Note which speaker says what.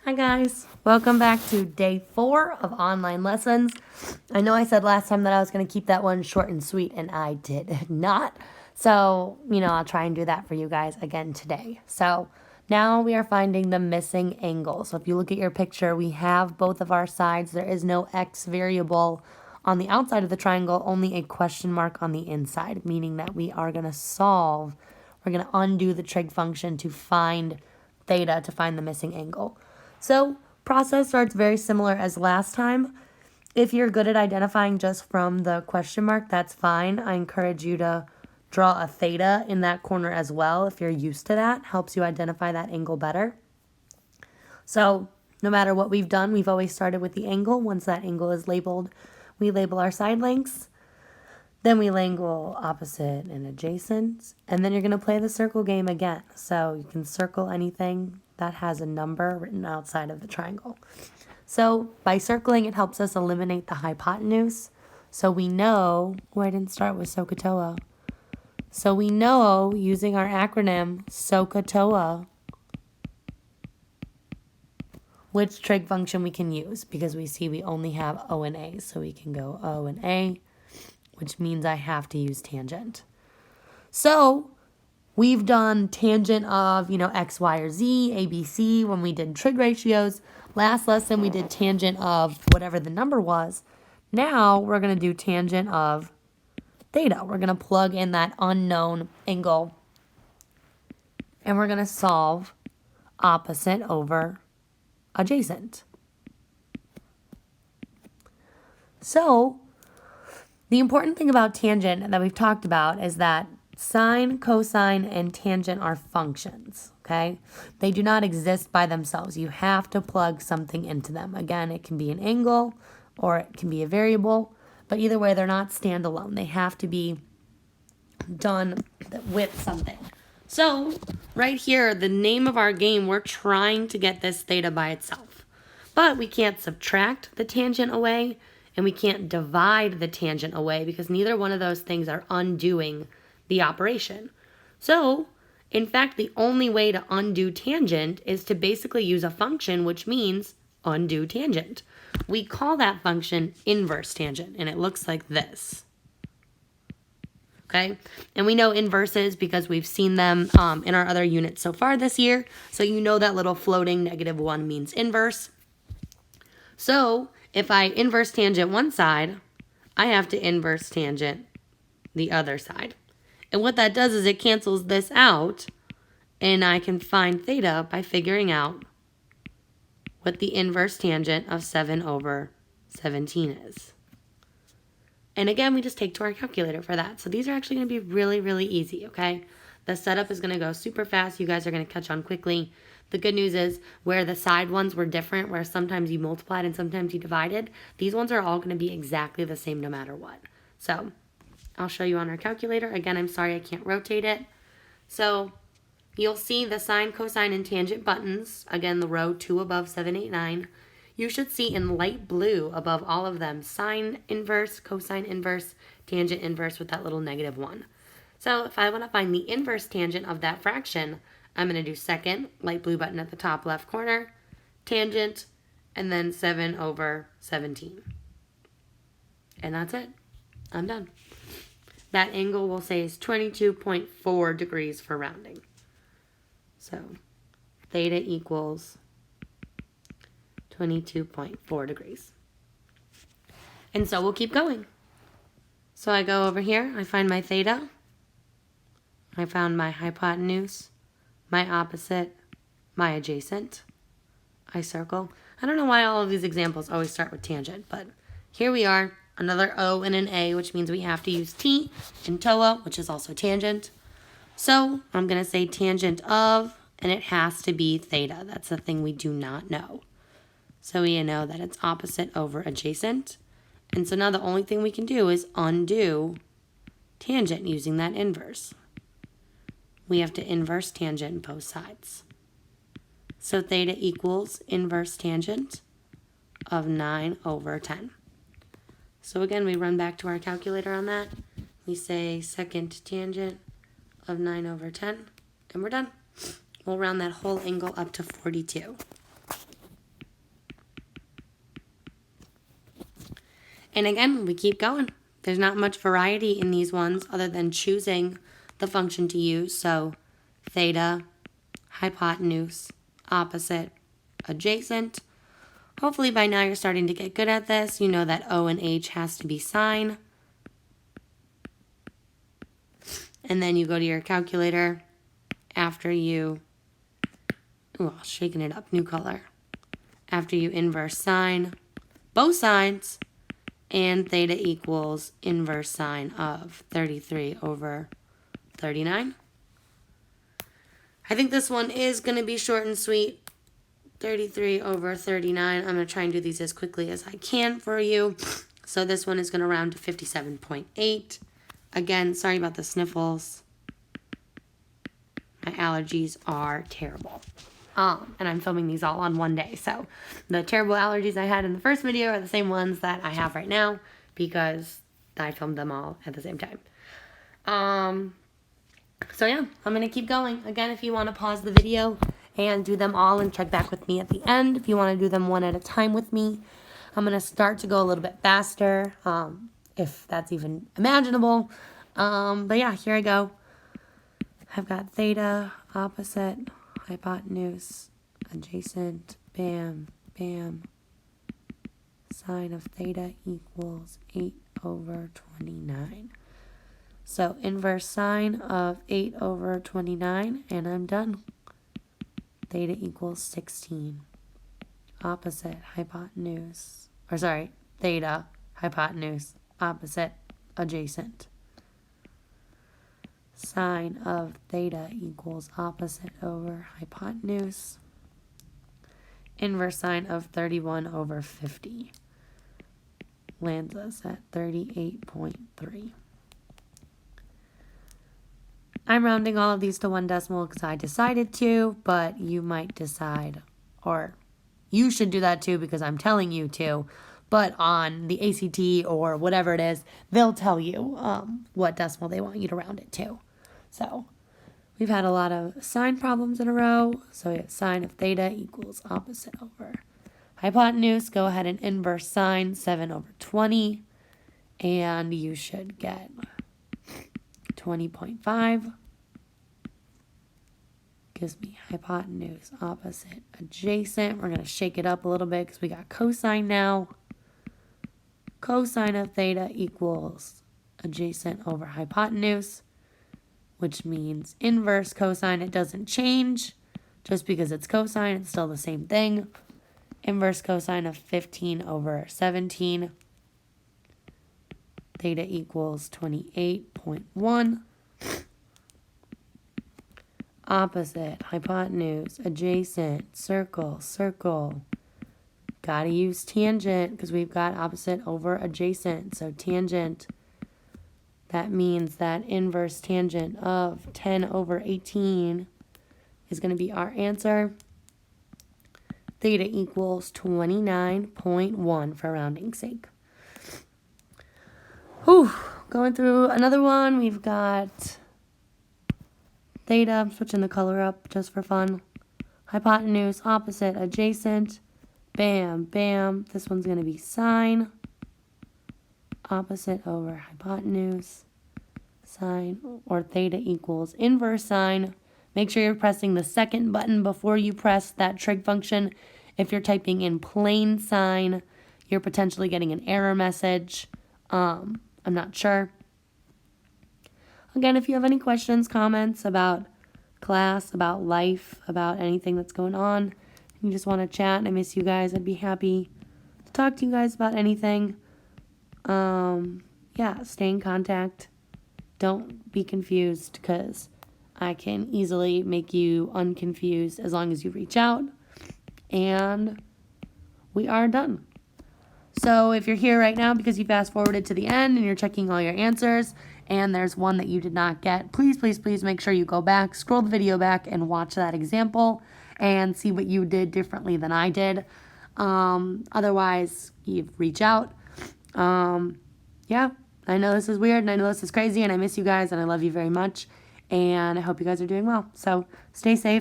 Speaker 1: Hi guys, welcome back to day 4 of online lessons. I know I said last time that I was going to keep that one short and sweet, and I did not. So, I'll try and do that for you guys again today. So, now we are finding the missing angle. So if you look at your picture, we have both of our sides. There is no x variable on the outside of the triangle, only a question mark on the inside, meaning that we are going to we're going to undo the trig function to find theta, to find the missing angle. So process starts very similar as last time. If you're good at identifying just from the question mark, that's fine. I encourage you to draw a theta in that corner as well. If you're used to that, helps you identify that angle better. So no matter what we've done, we've always started with the angle. Once that angle is labeled, we label our side lengths. Then we label opposite and adjacent. And then you're going to play the circle game again. So you can circle anything that has a number written outside of the triangle. So by circling, it helps us eliminate the hypotenuse. So we know, I didn't start with SOHCAHTOA. So we know, using our acronym SOHCAHTOA, which trig function we can use, because we see we only have O and A. So we can go O and A, which means I have to use tangent. So we've done tangent of, X, Y, or Z, A, B, C when we did trig ratios. Last lesson, we did tangent of whatever the number was. Now we're going to do tangent of theta. We're going to plug in that unknown angle. And we're going to solve opposite over adjacent. So the important thing about tangent that we've talked about is that sine, cosine, and tangent are functions, okay? They do not exist by themselves. You have to plug something into them. Again, it can be an angle or it can be a variable, but either way, they're not standalone. They have to be done with something. So right here, the name of our game, we're trying to get this theta by itself, but we can't subtract the tangent away and we can't divide the tangent away because neither one of those things are undoing the operation. So, in fact, the only way to undo tangent is to basically use a function, which means undo tangent. We call that function inverse tangent, and it looks like this. Okay? And we know inverses because we've seen them in our other units so far this year. So you know that little floating -1 means inverse. So if I inverse tangent one side, I have to inverse tangent the other side. And what that does is it cancels this out, and I can find theta by figuring out what the inverse tangent of 7 over 17 is. And again, we just take to our calculator for that. So these are actually going to be really, really easy, okay? The setup is going to go super fast. You guys are going to catch on quickly. The good news is where the side ones were different, where sometimes you multiplied and sometimes you divided, these ones are all going to be exactly the same no matter what. So I'll show you on our calculator. Again, I'm sorry I can't rotate it. So you'll see the sine, cosine, and tangent buttons. Again, the row 2 above 7, 8, 9. You should see in light blue above all of them, sine inverse, cosine inverse, tangent inverse with that little -1. So if I want to find the inverse tangent of that fraction, I'm going to do second, light blue button at the top left corner, tangent, and then 7 over 17. And that's it. I'm done. That angle we'll say is 22.4 degrees for rounding. So theta equals 22.4 degrees. And so we'll keep going. So I go over here, I find my theta, I found my hypotenuse, my opposite, my adjacent. I circle. I don't know why all of these examples always start with tangent, but here we are. Another O and an A, which means we have to use T in TOA, which is also tangent. So I'm going to say tangent of, and it has to be theta. That's the thing we do not know. So we know that it's opposite over adjacent. And so now the only thing we can do is undo tangent using that inverse. We have to inverse tangent both sides. So theta equals inverse tangent of 9 over 10. So again, we run back to our calculator on that. We say second tangent of 9 over 10, and we're done. We'll round that whole angle up to 42. And again, we keep going. There's not much variety in these ones other than choosing the function to use. So theta, hypotenuse, opposite, adjacent. Hopefully by now you're starting to get good at this. You know that O and H has to be sine. And then you go to your calculator after you, shaking it up, new color. After you inverse sine both sides, and theta equals inverse sine of 33 over 39. I think this one is going to be short and sweet. 33 over 39. I'm going to try and do these as quickly as I can for you. So this one is going to round to 57.8. Again, sorry about the sniffles. My allergies are terrible. And I'm filming these all on one day. So the terrible allergies I had in the first video are the same ones that I have right now because I filmed them all at the same time. So yeah, I'm going to keep going. Again, if you want to pause the video and do them all and check back with me at the end, if you want to do them one at a time with me, I'm going to start to go a little bit faster, if that's even imaginable. But yeah, here I go. I've got theta, opposite, hypotenuse, adjacent, bam, bam. Sine of theta equals 8 over 29. So inverse sine of 8 over 29, and I'm done. Theta equals 16. Opposite, hypotenuse, theta, hypotenuse, opposite, adjacent. Sine of theta equals opposite over hypotenuse. Inverse sine of 31 over 50 lands us at 38.3. I'm rounding all of these to one decimal because I decided to, but you might decide, or you should do that too because I'm telling you to. But on the ACT or whatever it is, they'll tell you what decimal they want you to round it to. So we've had a lot of sine problems in a row. So we have sine of theta equals opposite over hypotenuse. Go ahead and inverse sine 7 over 20. And you should get 20.5. Gives me hypotenuse, opposite, adjacent. We're going to shake it up a little bit because we got cosine now. Cosine of theta equals adjacent over hypotenuse, which means inverse cosine. It doesn't change. Just because it's cosine, it's still the same thing. Inverse cosine of 15 over 17. Theta equals 28.1. Opposite, hypotenuse, adjacent, circle, circle. Gotta use tangent because we've got opposite over adjacent. So tangent, that means that inverse tangent of 10 over 18 is going to be our answer. Theta equals 29.1 for rounding's sake. Whew, going through another one. We've got theta. I'm switching the color up just for fun. Hypotenuse, opposite, adjacent. Bam, bam. This one's going to be sine. Opposite over hypotenuse. Sine or theta equals inverse sine. Make sure you're pressing the second button before you press that trig function. If you're typing in plain sine, you're potentially getting an error message. I'm not sure. Again, if you have any questions, comments about class, about life, about anything that's going on, you just want to chat and I miss you guys, I'd be happy to talk to you guys about anything. Yeah, stay in contact. Don't be confused because I can easily make you unconfused as long as you reach out. And we are done. So if you're here right now because you fast forwarded to the end and you're checking all your answers and there's one that you did not get, please, please, please make sure you go back, scroll the video back and watch that example and see what you did differently than I did. Otherwise, you reach out. Yeah, I know this is weird and I know this is crazy and I miss you guys and I love you very much and I hope you guys are doing well. So stay safe.